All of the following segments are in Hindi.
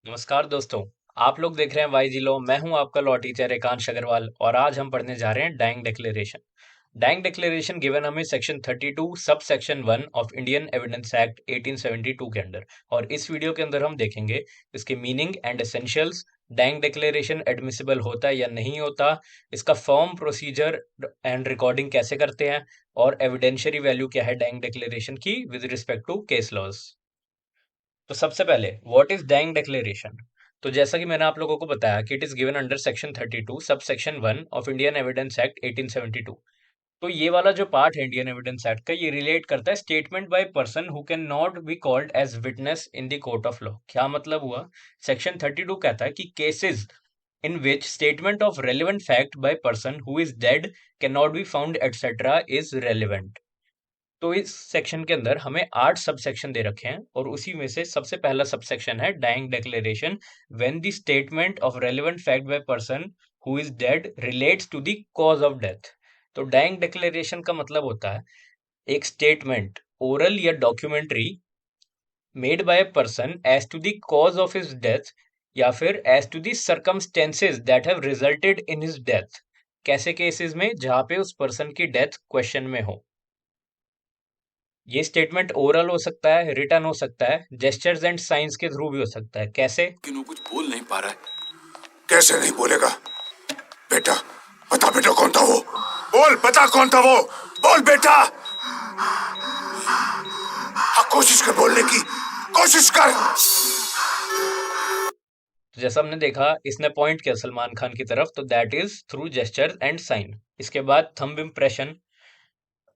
नमस्कार दोस्तों। आप लोग देख रहे हैं वाई जिलो। मैं हूं आपका लॉ टीचर एकांश अग्रवाल और आज हम पढ़ने जा रहे हैं dying declaration. Dying declaration given हमें section 32 sub section 1 of Indian evidence act 1872 के अंदर। और इस वीडियो के अंदर हम देखेंगे इसके meaning and essentials, dying declaration admissible होता है या नहीं होता, इसका फॉर्म, प्रोसीजर एंड रिकॉर्डिंग कैसे करते हैं, और एविडेंशियरी वैल्यू क्या है डाइंग डिक्लेरेशन की with respect to case laws. तो सबसे पहले व्हाट इज डाइंग डिक्लेरेशन। तो जैसा कि मैंने आप लोगों को बताया कि it is given under section 32 sub section 1 of Indian evidence act 1872। तो ये वाला जो पार्ट है इंडियन एविडेंस एक्ट का, ये रिलेट करता है statement by person who can not be called as witness in the court of law. क्या मतलब हुआ? सेक्शन 32 कहता है कि cases in which statement of relevant fact by person who is dead can not be found etcetera is relevant. तो इस सेक्शन के अंदर हमें 8 सब सेक्शन दे रखे हैं और उसी में से सबसे पहला सब सेक्शन है dying declaration. When the statement of relevant fact by person who is dead relates to the cause of death. तो डाइंग डिक्लेरेशन का मतलब होता है एक स्टेटमेंट, ओरल या documentary, made by a person as to the cause of his death या फिर as to the circumstances that have resulted in his death. कैसे केसेस में? जहां पे उस पर्सन की डेथ क्वेश्चन में हो। ये स्टेटमेंट ओरल हो सकता है, रिटन हो सकता है, जेस्चर्स एंड साइंस के थ्रू भी हो सकता है। कैसे? लेकिन वो कुछ बोल नहीं पा रहा है। कैसे नहीं बोलेगा? बेटा, बता बेटा कौन था वो? बोल, बता कौन था वो? बोल बेटा। हाँ, कोशिश कर बोलने की, कोशिश कर। तो जैसा हमने देखा, इसने पॉइंट किया सलमान खान की तरफ, तो that is through gestures and sign. इसके बाद थंब इम्प्रेशन,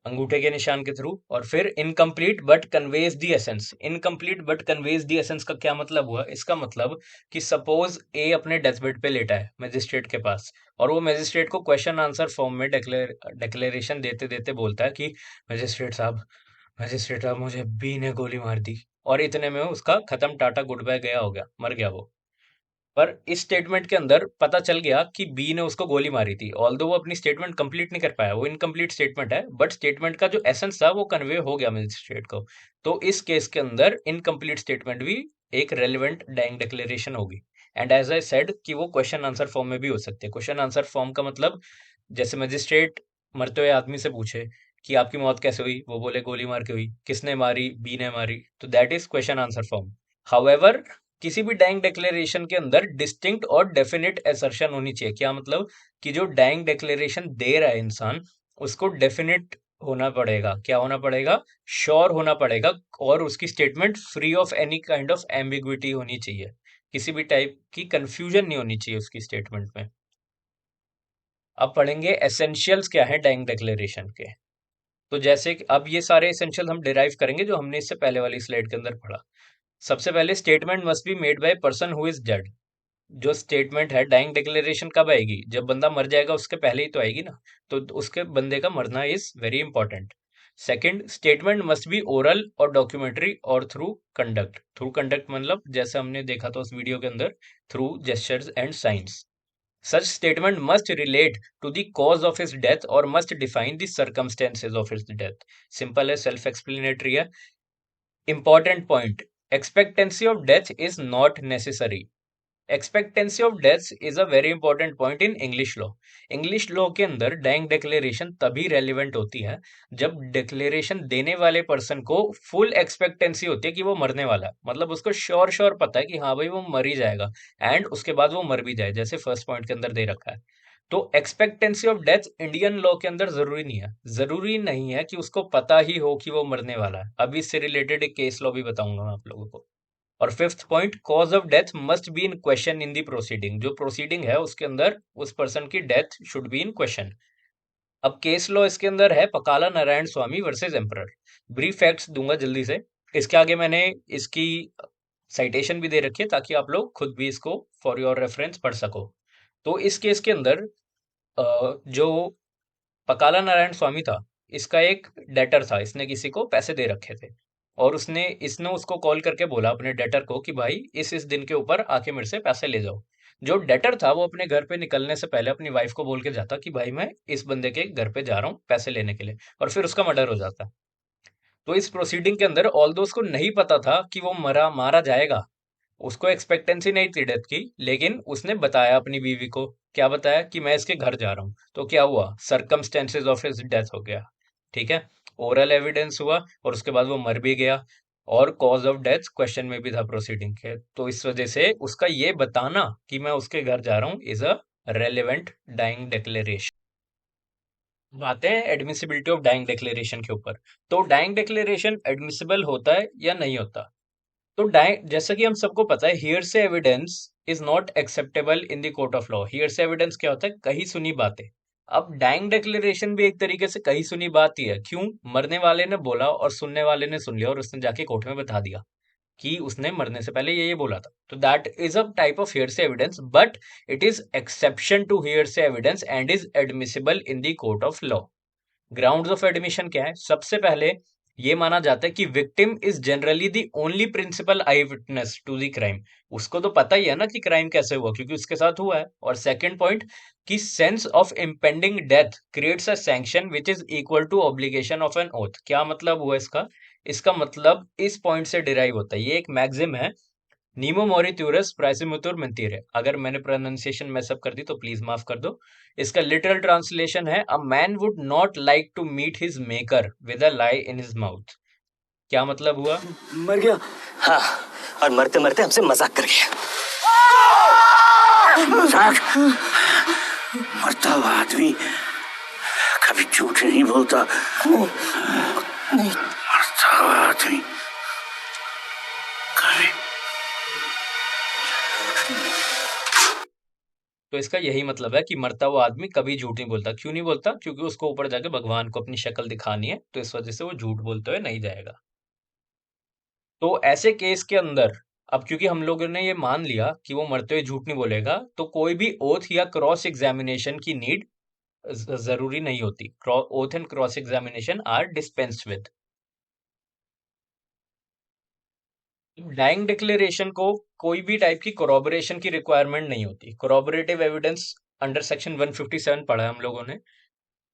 अंगूठे के निशान के थ्रू। और फिर incomplete but conveys the essence. Incomplete but conveys the essence का क्या मतलब हुआ? इसका मतलब कि सपोज ए अपने डेथ बेड पे लेटा है मजिस्ट्रेट के पास, और वो मजिस्ट्रेट को क्वेश्चन आंसर फॉर्म में डिक्लेरेशन देते देते बोलता है कि मजिस्ट्रेट साहब मुझे बी ने गोली मार दी। और इतने में उसका खत्म, टाटा गुड बाय, गया हो गया, मर गया वो। पर इस स्टेटमेंट के अंदर पता चल गया कि बी ने उसको गोली मारी थी। ऑल्दो वो अपनी स्टेटमेंट कंप्लीट नहीं कर पाया, वो इनकम्प्लीट स्टेटमेंट है, बट स्टेटमेंट का जो एसेंस था वो कन्वे हो गया मजिस्ट्रेट को। तो इस केस के अंदर इनकम्प्लीट स्टेटमेंट भी एक रेलिवेंट डाइंग डिक्लेरेशन होगी। एंड एज आई सेड कि वो क्वेश्चन आंसर फॉर्म में भी हो सकते हैं। क्वेश्चन आंसर फॉर्म का मतलब, जैसे मजिस्ट्रेट मरते हुए आदमी से पूछे कि आपकी मौत कैसे हुई, वो बोले गोली मार के हुई। किसने मारी? बी ने मारी। तो that is question answer form. However, किसी भी डाइंग डिक्लेरेशन के अंदर डिस्टिंक्ट और डेफिनेट असर्शन होनी चाहिए। क्या मतलब? कि जो डाइंग डिक्लेरेशन दे रहा है इंसान, उसको डेफिनेट होना पड़ेगा। क्या होना पड़ेगा? श्योर होना पड़ेगा। और उसकी statement free of any kind of ambiguity होनी चाहिए। किसी भी टाइप की कंफ्यूजन नहीं होनी चाहिए उसकी स्टेटमेंट में। अब पढ़ेंगे एसेंशियल्स क्या है डाइंग डिक्लेरेशन के। तो जैसे कि अब ये सारे एसेंशियल हम डिराइव करेंगे जो हमने इससे पहले वाली स्लाइड के अंदर पढ़ा। सबसे पहले, statement must be made by person who is dead. जो स्टेटमेंट है, डाइंग डिक्लेरेशन कब आएगी? जब बंदा मर जाएगा, उसके पहले ही तो आएगी ना। तो उसके बंदे का मरना is very important. Second, statement must be oral और डॉक्यूमेंट्री और थ्रू कंडक्ट। थ्रू कंडक्ट मतलब जैसे हमने देखा था उस वीडियो के अंदर, through gestures and science. Such statement must relate to the cause of his death or must define the circumstances of his death. Simple है, self explanatory है। Important point, expectancy of death is not necessary. Expectancy of death is a very important point in English law. English law के अंदर डाइंग डिक्लेरेशन तभी रेलिवेंट होती है जब डिक्लेरेशन देने वाले पर्सन को फुल एक्सपेक्टेंसी होती है कि वो मरने वाला है। मतलब उसको श्योर श्योर पता है कि हाँ भाई वो मर ही जाएगा, एंड उसके बाद वो मर भी जाए, जैसे फर्स्ट पॉइंट के अंदर दे रखा है। तो expectancy of death Indian law के अंदर जरूरी नहीं है। जरूरी नहीं है कि उसको पता ही हो कि वो मरने वाला है। अभी इससे रिलेटेड एक केस लॉ भी बताऊंगा मैं आप लोगों को। और fifth point, cause of death must be in question in the proceeding. जो प्रोसीडिंग है उसके अंदर उस पर्सन की death should be in question. अब केस लॉ इसके अंदर है पकाला नारायण स्वामी वर्सेस एम्परर। ब्रीफ फैक्ट्स दूंगा जल्दी से। इसके आगे मैंने इसकी साइटेशन भी दे रखी है ताकि आप लोग खुद भी इसको फॉर योर रेफरेंस पढ़ सको। तो इस केस के अंदर जो पकाला नारायण स्वामी था, इसका एक डेटर था, इसने किसी को पैसे दे रखे थे। और उसने इसने उसको कॉल करके बोला अपने डेटर को कि भाई इस दिन के ऊपर आके मेरे से पैसे ले जाओ। जो डेटर था वो अपने घर पे निकलने से पहले अपनी वाइफ को बोल के जाता कि भाई मैं इस बंदे के घर पे जा रहा हूँ पैसे लेने के लिए, और फिर उसका मर्डर हो जाता। तो इस प्रोसीडिंग के अंदर ऑल्दो उसको नहीं पता था कि वो मरा मारा जाएगा, उसको एक्सपेक्टेंसी नहीं थी डेथ की, लेकिन उसने बताया अपनी बीवी को। क्या बताया? कि मैं इसके घर जा रहा हूँ। तो क्या हुआ? सरकमस्टेंसेस ऑफ हिज डेथ हो गया। ठीक है। ओरल एविडेंस हुआ और उसके बाद वो मर भी गया। और कॉज ऑफ डेथ क्वेश्चन में भी था प्रोसीडिंग के, तो इस वजह से उसका ये बताना कि मैं उसके घर जा रहा हूँ is a relevant dying declaration. आते हैं एडमिसिबिलिटी ऑफ डाइंग डिक्लेरेशन के ऊपर। तो डाइंग डिक्लेरेशन एडमिसिबल होता है या नहीं होता? तो जैसा कि हम सबको पता है, hearsay evidence is not acceptable in the court of law. Hearsay evidence क्या होता है? कही सुनी बातें। अब डाइंग डिक्लेरेशन भी एक तरीके से कही सुनी बात ही है। क्यों? मरने वाले ने बोला और सुनने वाले ने सुन लिया और उसने जाके कोर्ट में बता दिया कि उसने मरने से पहले ये बोला था। तो that is a type of hearsay evidence, but it is exception to hearsay evidence and is admissible in the court of law. Grounds of admission क्या है? सबसे पहले ये माना जाता है कि victim is generally the only principal eye witness to the crime. उसको तो पता ही है ना कि क्राइम कैसे हुआ, क्योंकि उसके साथ हुआ है। और सेकंड पॉइंट, कि sense of impending death creates a sanction which is equal to obligation of an oath. क्या मतलब हुआ इसका? इसका मतलब इस पॉइंट से डिराइव होता है। ये एक मैक्सिम है, नीमो मोरिट्यूरस प्राइसिमुतुर मेंतीरे। अगर मैंने प्रोनाउंसिएशन मैसअप कर दी तो प्लीज माफ कर दो। इसका लिटरल ट्रांसलेशन है, a man would not like to meet his maker with a lie in his mouth. क्या मतलब हुआ? मर गया। हाँ, और मरते मरते हमसे मजाक कर गया। मजाक? मरता हुआ आदमी कभी झूठ नहीं बोलता। नहीं। मरता हुआ आदमी कभी। तो इसका यही मतलब है कि मरता हुआ आदमी कभी झूठ नहीं बोलता। क्यों नहीं बोलता? क्योंकि उसको ऊपर जाके भगवान को अपनी शक्ल दिखानी है, तो इस वजह से वो झूठ बोलते हुए नहीं जाएगा। तो ऐसे केस के अंदर, अब क्योंकि हम लोगों ने ये मान लिया कि वो मरते हुए झूठ नहीं बोलेगा, तो कोई भी ओथ या क्रॉस एग्जामिनेशन की नीड जरूरी नहीं होती। Oath and cross examination are dispensed with. Dying declaration को कोई भी टाइप की कोरोबोरेशन की रिक्वायरमेंट नहीं होती। कोरोबोरेटिव एविडेंस अंडर सेक्शन 157 पढ़ा है हम लोगों ने।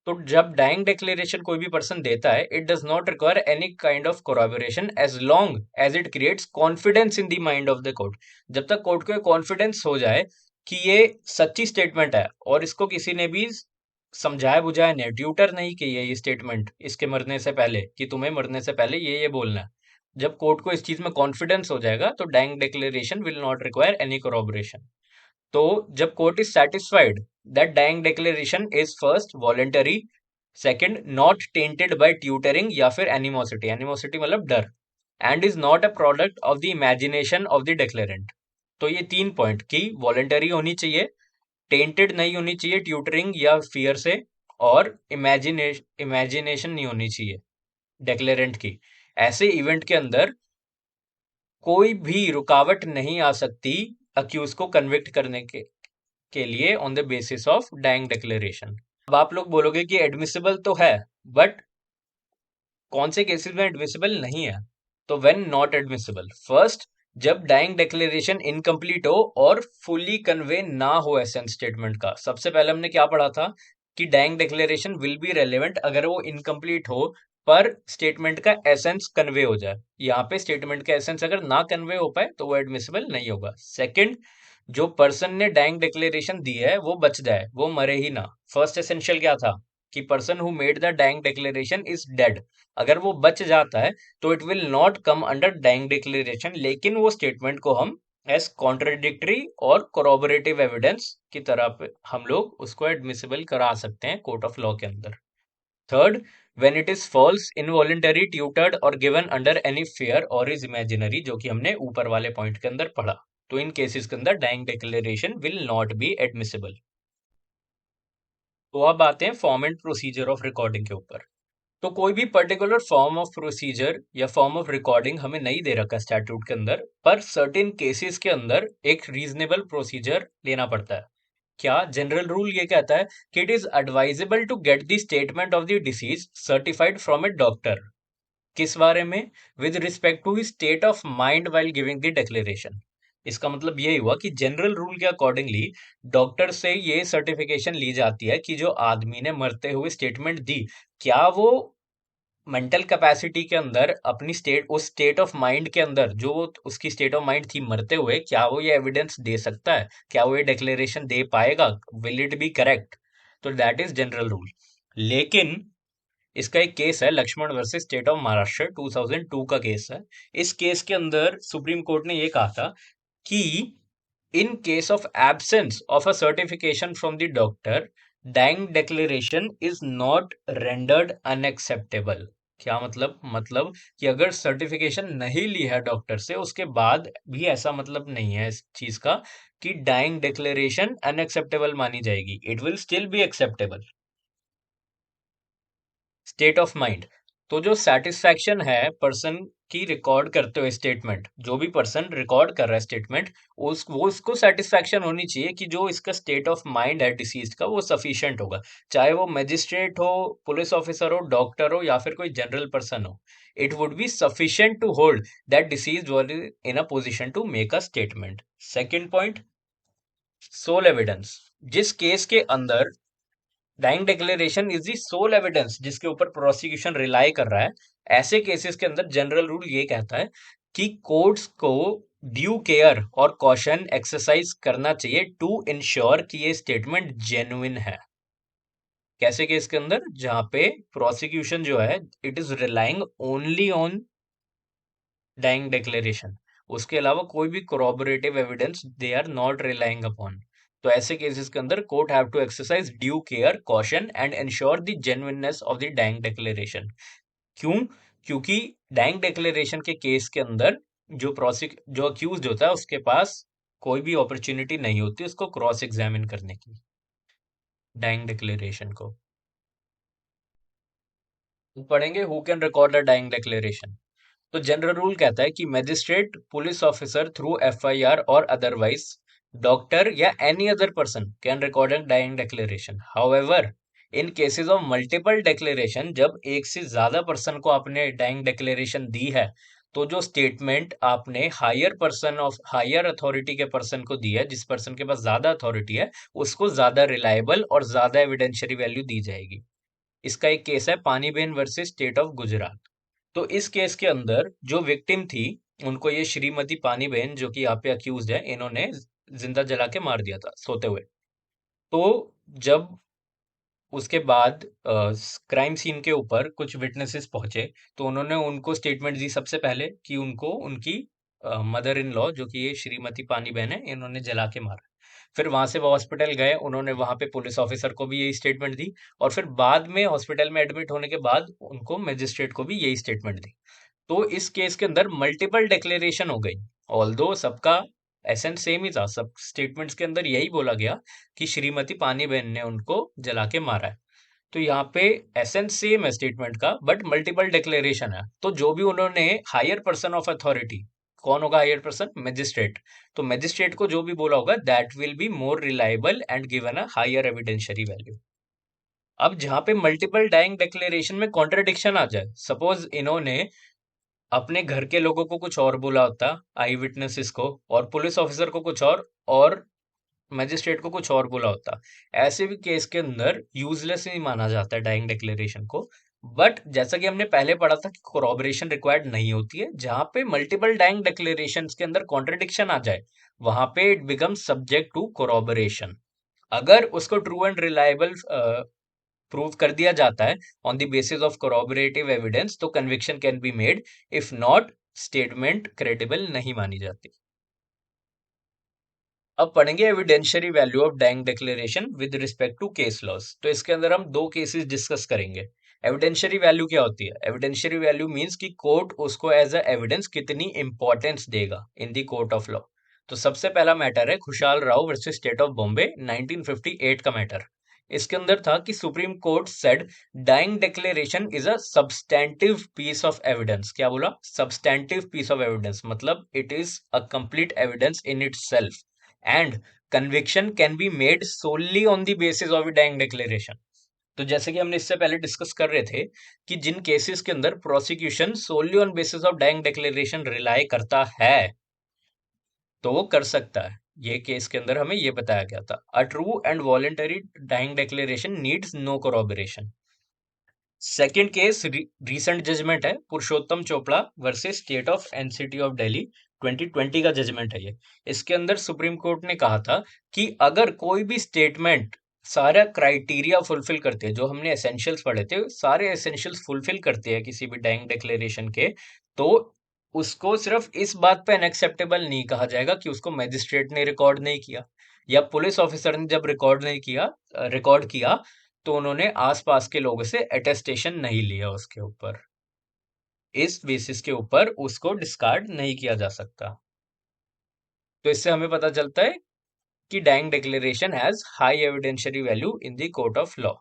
तो जब डाइंग डिक्लेरेशन कोई भी पर्सन देता है, it does not require any kind of corroboration as long as it creates confidence in the mind of the court. जब तक कोर्ट को कॉन्फिडेंस हो जाए कि ये सच्ची स्टेटमेंट है और इसको किसी ने भी समझाया बुझाया नहीं, ट्यूटर नहीं की है ये स्टेटमेंट इसके मरने से पहले, कि तुम्हें मरने से पहले ये बोलना है। जब कोर्ट को इस चीज में कॉन्फिडेंस हो जाएगा, तो dying declaration will not require any corroboration. तो जब court is satisfied that dying declaration is first voluntary, second not tainted by tutoring या फिर एनिमोसिटी, एनिमोसिटी मतलब डर, and is not a product of the imagination of the declarant. तो ये तीन पॉइंट की वॉलेंटरी होनी चाहिए, टेंटेड नहीं होनी चाहिए ट्यूटरिंग या फियर से, और इमेजिनेशन नहीं होनी चाहिए डिक्लेरेंट की। ऐसे इवेंट के अंदर कोई भी रुकावट नहीं आ सकती अक्यूज को कन्विक्ट करने के लिए on the basis of dying declaration. अब आप लोग बोलोगे कि एडमिसिबल तो है, बट कौन से केसेस में एडमिसिबल नहीं है? तो व्हेन नॉट एडमिसिबल, फर्स्ट, जब डाइंग डिक्लेरेशन इनकम्प्लीट हो और फुली कन्वे ना हो एसेंस स्टेटमेंट का। सबसे पहले हमने क्या पढ़ा था? कि dying declaration will be relevant अगर वो इनकम्प्लीट हो पर स्टेटमेंट का एसेंस कन्वे हो जाए। यहाँ पे स्टेटमेंट का एसेंस अगर ना कन्वे हो पाए तो वो एडमिसिबल नहीं होगा। सेकंड, जो पर्सन ने डाइंग डिक्लेरेशन दी है वो बच जाए, वो मरे ही ना। फर्स्ट एसेंशियल क्या था? कि person who made the dying declaration is dead. अगर वो बच जाता है तो it will not come under dying declaration, लेकिन वो स्टेटमेंट को हम एज कॉन्ट्रडिक्टरी और कोरोबोरेटिव एविडेंस की तरह पे हम लोग उसको एडमिसिबल करा सकते हैं कोर्ट ऑफ लॉ के अंदर। Third, when it is false, involuntary, tutored और गिवन अंडर एनी फेयर और इज इमेजिनरी, जो कि हमने ऊपर वाले पॉइंट के अंदर पढ़ा। तो इन केसेस के अंदर dying declaration will not be admissible. तो अब आते हैं form and procedure of recording के ऊपर। तो कोई भी पर्टिकुलर फॉर्म ऑफ प्रोसीजर या फॉर्म ऑफ रिकॉर्डिंग हमें नहीं दे रखा स्टैट्यूट के अंदर, पर सर्टेन केसेस के अंदर एक रीजनेबल प्रोसीजर लेना पड़ता है। क्या जनरल रूल ये कहता है कि it is advisable to get the statement of the deceased certified from a doctor. किस बारे में? With respect to his state of mind while giving the declaration. इसका मतलब यही हुआ कि जनरल रूल के अकॉर्डिंगली डॉक्टर से ये सर्टिफिकेशन ली जाती है कि जो आदमी ने मरते हुए स्टेटमेंट दी, क्या वो मेंटल कैपेसिटी के अंदर अपनी स्टेट, उस स्टेट ऑफ माइंड के अंदर जो उसकी स्टेट ऑफ माइंड थी मरते हुए, क्या वो ये एविडेंस दे सकता है, क्या वो ये डिक्लेरेशन दे पाएगा, विल इट बी करेक्ट? तो दैट इज जनरल रूल। लेकिन इसका एक केस है, Laxman versus state of Maharashtra, 2002 का केस है। इस केस के अंदर सुप्रीम कोर्ट ने ये कहा था कि in case of absence of a certification from the doctor, dying declaration is not rendered unacceptable। क्या मतलब कि अगर सर्टिफिकेशन नहीं ली है डॉक्टर से उसके बाद भी ऐसा मतलब नहीं है इस चीज का कि डाइंग डिक्लेरेशन अनएक्सेप्टेबल मानी जाएगी, it will still be acceptable. State of mind, तो जो सेटिस्फैक्शन है पर्सन की रिकॉर्ड करते हुए स्टेटमेंट, जो भी पर्सन रिकॉर्ड कर रहा है स्टेटमेंट, वो उसको सेटिस्फैक्शन होनी चाहिए कि जो इसका स्टेट ऑफ माइंड है डिसीज का वो सफिशिएंट होगा, चाहे वो मजिस्ट्रेट हो, पुलिस ऑफिसर हो, डॉक्टर हो या फिर कोई जनरल पर्सन हो। It would be sufficient to hold that deceased were in a position to make a statement. Second point, sole evidence. जिस केस के अंदर dying declaration is the sole evidence जिसके ऊपर प्रोसिक्यूशन रिलाई कर रहा है, ऐसे केसेस के अंदर जनरल रूल ये कहता है कि कोर्ट्स को ड्यू केयर और कॉशन एक्सरसाइज करना चाहिए टू इंश्योर कि ये स्टेटमेंट जेन्युइन है। कैसे केस के अंदर? जहां पे प्रोसिक्यूशन जो है it is relying only on dying declaration, उसके अलावा कोई भी corroborative evidence they are not relying upon. तो ऐसे केसेस के अंदर court have to exercise due care, caution and ensure the genuineness of the dying declaration. क्यों? क्योंकि डाइंग डिक्लेरेशन के केस के अंदर जो अक्यूज होता है उसके पास कोई भी अपॉर्चुनिटी नहीं होती उसको क्रॉस एग्जामिन करने की, डाइंग डिक्लेरेशन को। पढ़ेंगे who can record the dying declaration. तो जनरल रूल कहता है कि magistrate, police officer through FIR और अदरवाइज, डॉक्टर या any other person can record an dying declaration. However, in cases of multiple declaration, जब एक से ज्यादा पर्सन को आपने डाइंग डिक्लेरेशन दी है, तो जो स्टेटमेंट आपने हायर अथॉरिटी के पर्सन को दी है, जिस पर्सन के पास ज्यादा अथॉरिटी है, उसको ज्यादा रिलायबल और ज्यादा एविडेंशियरी वैल्यू दी जाएगी। इसका एक केस है पानीबेन वर्सेस स्टेट ऑफ गुजरात। तो इस केस के अंदर जो विक्टिम थी, उनको ये श्रीमती पानीबेन जो कि यहाँ पे अक्यूज है, इन्होंने जिंदा जला के मार दिया था सोते हुए। तो जब उसके बाद क्राइम सीन के ऊपर कुछ विटनेसेस पहुंचे, तो उन्होंने उनको स्टेटमेंट दी सबसे पहले कि उनको उनकी मदर इन लॉ जो कि ये श्रीमती पानीबेन है, इन्होंने जला के मारा। फिर वहां से वो हॉस्पिटल गए, उन्होंने वहां पे पुलिस ऑफिसर को भी यही स्टेटमेंट दी, और फिर बाद में हॉस्पिटल में एडमिट होने के बाद उनको मजिस्ट्रेट को भी यही स्टेटमेंट दी। तो इस केस के अंदर मल्टीपल डिक्लेरेशन हो गई, ऑल्दो सबका एसेंस सेम ही था, सब स्टेटमेंट्स के अंदर यही बोला गया कि श्रीमती पानीबेन ने उनको जला के मारा है। तो यहाँ पे एसेंस सेम है स्टेटमेंट का, बट मल्टीपल डिक्लेरेशन है। तो जो भी उन्होंने हायर पर्सन ऑफ अथॉरिटी, कौन होगा हायर पर्सन? मैजिस्ट्रेट। तो मैजिस्ट्रेट को जो भी बोला होगा that will be more reliable and given a higher evidentiary value. अब जहां पे मल्टीपल डाइंग डिक्लेरेशन में कॉन्ट्रडिक्शन आ जाए, सपोज इन्होंने अपने घर के लोगों को कुछ और बोला होता, आई विटनेसेस को, और पुलिस ऑफिसर को कुछ और मजिस्ट्रेट को कुछ और बोला होता, ऐसे भी केस के अंदर यूजलेस नहीं माना जाता है डाइंग डिक्लेरेशन को। बट जैसा कि हमने पहले पढ़ा था कि कोरॉबरेशन रिक्वायर्ड नहीं होती है, जहां पे मल्टीपल डाइंग डिक्लेरेशंस के अंदर कॉन्ट्रडिक्शन आ जाए, वहां पे इट बिकम्स सब्जेक्ट टू कोरॉबरेशन। अगर उसको ट्रू एंड रिलायबल प्रूव कर दिया जाता है on the basis of corroborative evidence, तो conviction can be made, if not, statement credible नहीं मानी जाती। अब पढ़ेंगे evidentiary value of dying declaration with respect to case laws. तो इसके अंदर हम दो केसेस डिस्कस करेंगे। एविडेंशियरी वैल्यू क्या होती है? एविडेंशियरी वैल्यू मींस कि कोर्ट उसको एज अ एविडेंस कितनी इंपॉर्टेंस देगा in the court of law. तो सबसे पहला मैटर है खुशहाल Rao versus state of Bombay, 1958 का मैटर। इसके अंदर था कि supreme court said dying declaration is a substantive piece of evidence. क्या बोला? सब्सटैंटिव पीस ऑफ एविडेंस, मतलब it is a complete evidence in itself, and conviction can be made solely on the basis of dying declaration. तो जैसे कि हमने इससे पहले डिस्कस कर रहे थे कि जिन केसेस के अंदर prosecution solely on basis of dying declaration rely करता है, तो वो कर सकता है। ये केस के अंदर हमें ये बताया गया था, a true and voluntary dying declaration needs no corroboration. Second case recent judgment है, Purushottam Chopra versus state of NCT of Delhi, 2020 का जजमेंट है ये। इसके अंदर सुप्रीम कोर्ट ने कहा था कि अगर कोई भी स्टेटमेंट सारा क्राइटेरिया फुलफिल करते हैं, जो हमने एसेंशियल्स पढ़े थे सारे एसेंशियल्स फुलफिल करते हैं किसी भी डाइंग डिक्लेरेशन के, तो उसको सिर्फ इस बात पे अनएक्सेप्टेबल नहीं कहा जाएगा कि उसको मैजिस्ट्रेट ने रिकॉर्ड नहीं किया या पुलिस ऑफिसर ने जब रिकॉर्ड नहीं किया, रिकॉर्ड किया, तो उन्होंने आसपास के लोगों से अटेस्टेशन नहीं लिया उसके ऊपर। इस बेसिस के ऊपर उसको डिस्कार्ड नहीं किया जा सकता। तो इससे हमें पता चलता है कि dying declaration has high evidentiary value in the court of law.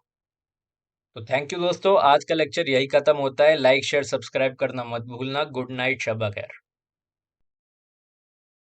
तो थैंक यू दोस्तों, आज का लेक्चर यही खत्म होता है। लाइक शेयर सब्सक्राइब करना मत भूलना। गुड नाइट, शब खैर।